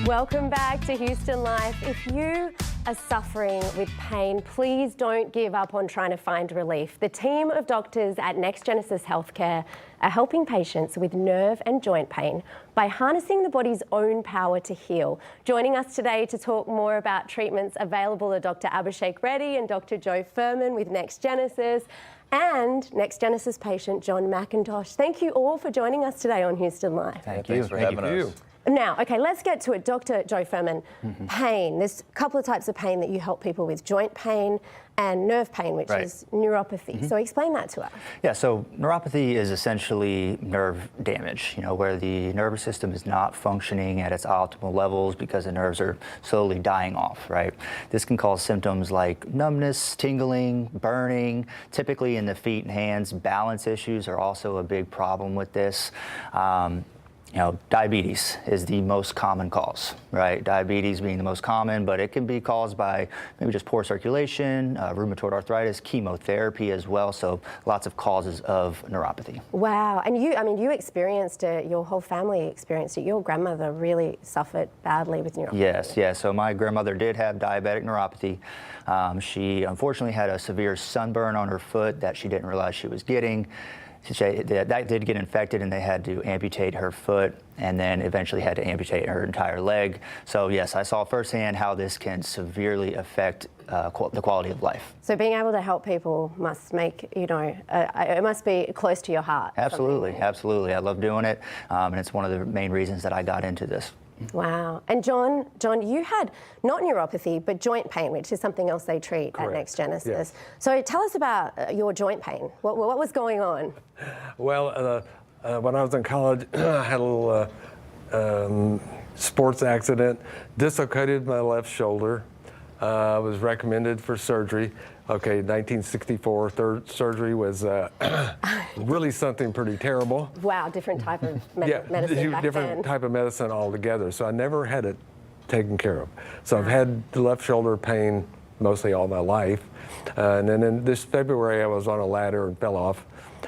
Welcome back to Houston Life. If you are suffering with pain, please don't give up on trying to find relief. The team of doctors at NexGenEsis Healthcare are helping patients with nerve and joint pain by harnessing the body's own power to heal. Joining us today to talk more about treatments available are Dr. Abhishek Reddy and Dr. Joe Furman with NexGenEsis and NexGenEsis patient John McIntosh. Thank you all for joining us today on Houston Life. Thank you for having us. Now, okay, let's get to it. Dr. Joe Furman, pain. There's a couple of types of pain that you help people with, joint pain and nerve pain, which is neuropathy. So explain that to us. Yeah, so neuropathy is essentially nerve damage, where the nervous system is not functioning at its optimal levels because the nerves are slowly dying off, right? This can cause symptoms like numbness, tingling, burning. Typically in the feet and hands, balance issues are also a big problem with this. Diabetes is the most common cause, right? Diabetes being the most common, but it can be caused by maybe just poor circulation, rheumatoid arthritis, chemotherapy as well. So lots of causes of neuropathy. Wow. And you experienced it, your whole family experienced it. Your grandmother really suffered badly with neuropathy. Yes. So my grandmother did have diabetic neuropathy. She unfortunately had a severe sunburn on her foot that she didn't realize she was getting. That did get infected, and they had to amputate her foot, and then eventually had to amputate her entire leg. So yes, I saw firsthand how this can severely affect the quality of life. So being able to help people must make, it must be close to your heart. Absolutely. I love doing it, and it's one of the main reasons that I got into this. Wow. And John, you had not neuropathy, but joint pain, which is something else they treat at NexGenEsis. Yes. So tell us about your joint pain. What was going on? Well, when I was in college, I had a little sports accident, dislocated my left shoulder. I was recommended for surgery. Okay, 1964, surgery was really something pretty terrible. Wow, different type of medicine back different then. Type of medicine altogether. So I never had it taken care of. So I've had the left shoulder pain mostly all my life. And then in this February, I was on a ladder and fell off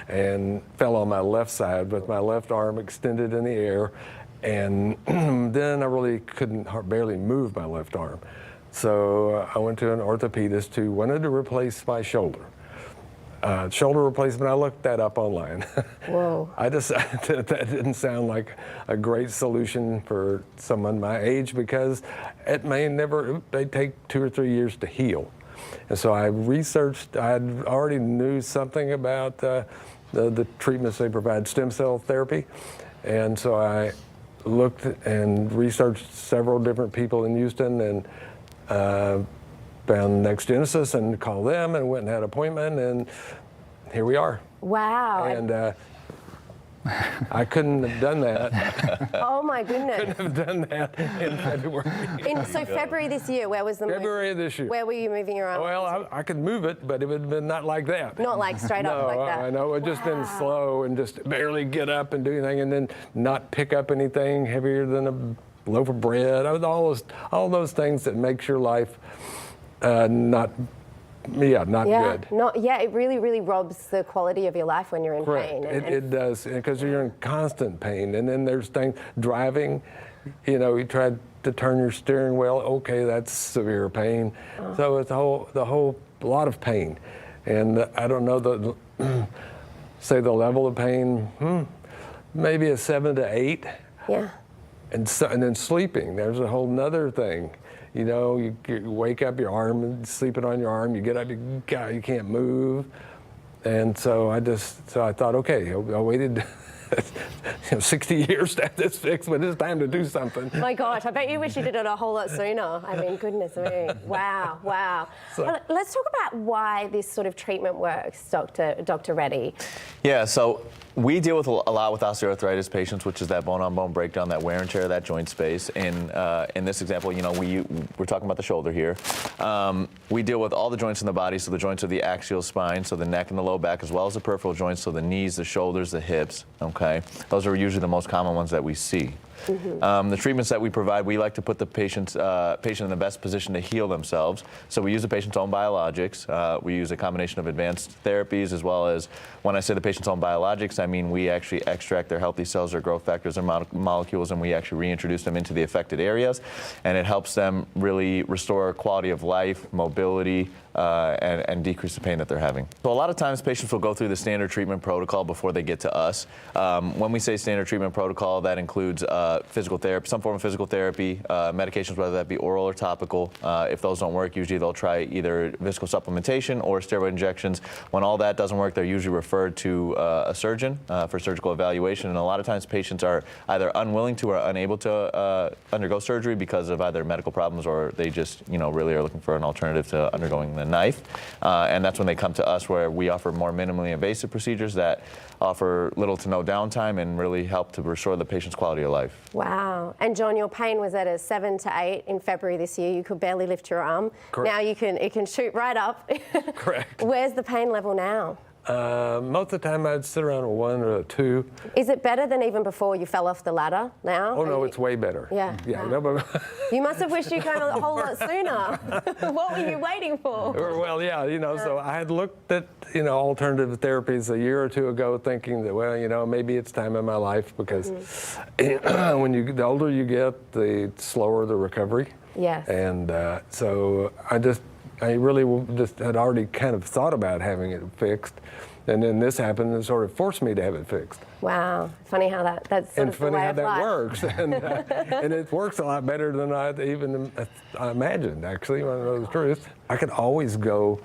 and fell on my left side with my left arm extended in the air. And then I really barely move my left arm. So I went to an orthopedist who wanted to replace my shoulder. Shoulder replacement, I looked that up online. Whoa. I decided that didn't sound like a great solution for someone my age because it may take 2 or 3 years to heal. And so I researched, I already knew something about the treatments they provide, stem cell therapy. And so I looked and researched several different people in Houston and found NexGenEsis and called them and went and had an appointment, and here we are. Wow. And I couldn't have done that. Oh my goodness. Couldn't have done that in February. So February this year, where was the February of this year. Where were you moving your arm? Well, I could move it, but it would have been not like that. Not like straight up like that. I know. It just been slow and just barely get up and do anything, and then not pick up anything heavier than a loaf of bread. All those things that makes your life not good. It really robs the quality of your life when you're in pain. It does, because you're in constant pain. And then there's things, driving, you try to turn your steering wheel, okay, that's severe pain. So it's a lot of pain. And I don't know say the level of pain, maybe a 7 to 8. Yeah. And then sleeping, there's a whole nother thing. You wake up, your arm, sleeping on your arm, you get up, you can't move. And so I thought, okay, I waited 60 years to have this fixed, but it's time to do something. My gosh, I bet you wish you did it a whole lot sooner. I mean, goodness me. Wow. Well, let's talk about why this sort of treatment works, Dr. Reddy. Yeah, so we deal with a lot with osteoarthritis patients, which is that bone-on-bone breakdown, that wear and tear of that joint space. And in this example, we're talking about the shoulder here. We deal with all the joints in the body, so the joints of the axial spine, so the neck and the low back, as well as the peripheral joints, so the knees, the shoulders, the hips, okay? Those are usually the most common ones that we see. The treatments that we provide, we like to put the patient in the best position to heal themselves. So we use the patient's own biologics. We use a combination of advanced therapies, as well as, when I say the patient's own biologics, I mean we actually extract their healthy cells, their growth factors, their molecules, and we actually reintroduce them into the affected areas. And it helps them really restore quality of life, mobility, and decrease the pain that they're having. So a lot of times patients will go through the standard treatment protocol before they get to us. When we say standard treatment protocol, that includes physical therapy, some form of physical therapy, medications, whether that be oral or topical. If those don't work, usually they'll try either viscosupplementation or steroid injections. When all that doesn't work, they're usually referred to a surgeon for surgical evaluation. And a lot of times patients are either unwilling to or unable to undergo surgery because of either medical problems, or they just, really are looking for an alternative to undergoing the knife. And that's when they come to us, where we offer more minimally invasive procedures that offer little to no downtime and really help to restore the patient's quality of life. Wow. And John, your pain was at a 7 to 8 in February this year. You could barely lift your arm. Correct. Now it can shoot right up. Correct. Where's the pain level now? Most of the time I'd sit around a 1 or a 2. Is it better than even before you fell off the ladder now? Oh no, it's way better. Yeah. Yeah. Wow. No, but You must have wished you came a whole lot sooner. What were you waiting for? well, yeah, so I had looked at, alternative therapies a year or 2 ago, thinking that, well, maybe it's time in my life, because the older you get, the slower the recovery. Yes. And so I really just had already kind of thought about having it fixed. And then this happened and sort of forced me to have it fixed. Wow. Funny how that's sort And of the funny way how of that life. works. And it works a lot better than I even imagined, actually, when I know the truth. I could always go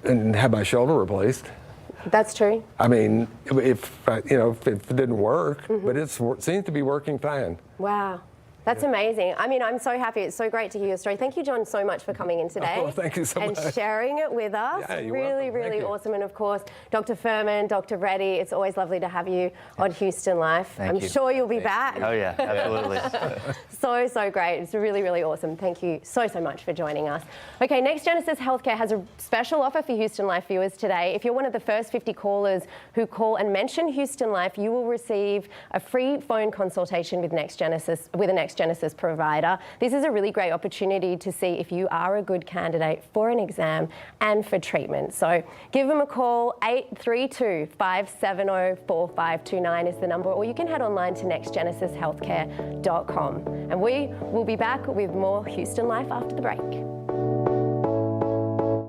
and have my shoulder replaced. That's true. I mean, if it didn't work, but it seems to be working fine. Wow. That's amazing. I mean, I'm so happy. It's so great to hear your story. Thank you, John, so much for coming in today. Oh, thank you so much. And sharing it with us. Yeah, you're really, welcome. really Thank you. awesome. And of course, Dr. Furman, Dr. Reddy, it's always lovely to have you on Houston Life. Thank I'm you. sure you'll be back. Oh yeah, absolutely. So great. It's really, really awesome. Thank you so much for joining us. Okay, NexGenEsis Healthcare has a special offer for Houston Life viewers today. If you're one of the first 50 callers who call and mention Houston Life, you will receive a free phone consultation with a NexGenEsis provider. This is a really great opportunity to see if you are a good candidate for an exam and for treatment. So give them a call. 832-570-4529 is the number, or you can head online to nexgenesishealthcare.com. And we will be back with more Houston Life after the break.